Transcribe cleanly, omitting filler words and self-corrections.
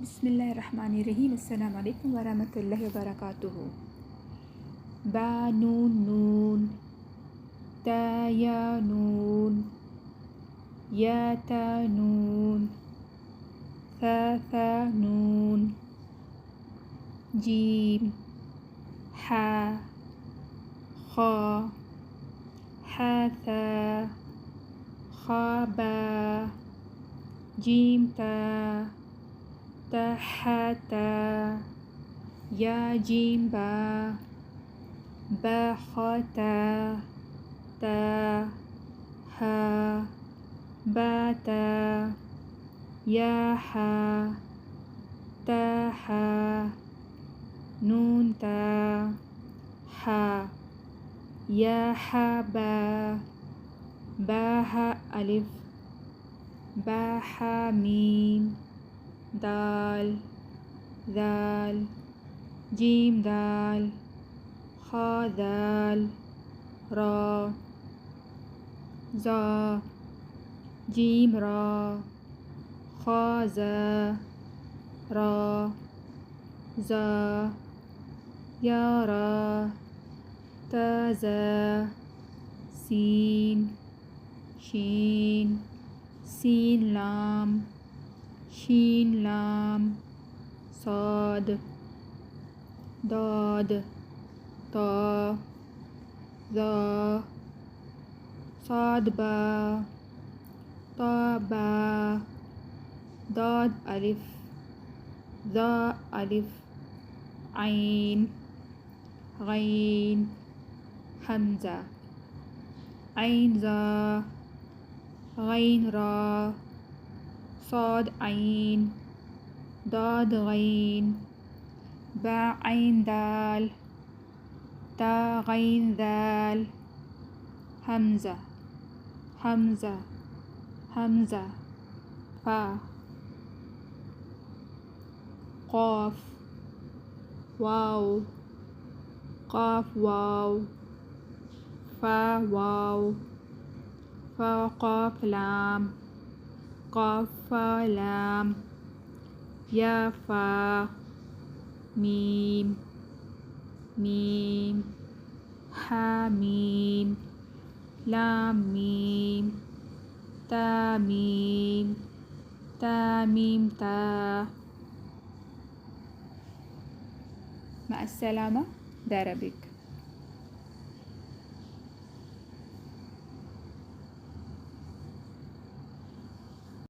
بسم الله الرحمن الرحيم. السلام عليكم ورحمة الله وبركاته. با نون نون، تا يا نون، يا تا نون، ثا ثا نون، جيم حا خا حا ثا خا با جيم تا تا حا تا يا جيم با با خا تا تا ها با تا يا حا تا حا نون تا حا يا حا با با ها ألف با حا ميم دال ذال جيم دال خا ذال را زا جيم را خا زا را زا يا را تا زا سين شين سين لام شين لام صاد ضاد طا ظا صاد با طا با ضاد ألف ظا ألف عين غين همزة عين ذا غين را صاد عين ضاد غين با عين دال تا غين ذال همزة همزة همزة فا قاف واو قاف واو فا واو فا قاف لام قاف فا لام يا فا ميم ميم حا ميم لام ميم تا ميم تا ميم تا. مع السلامة. داربك.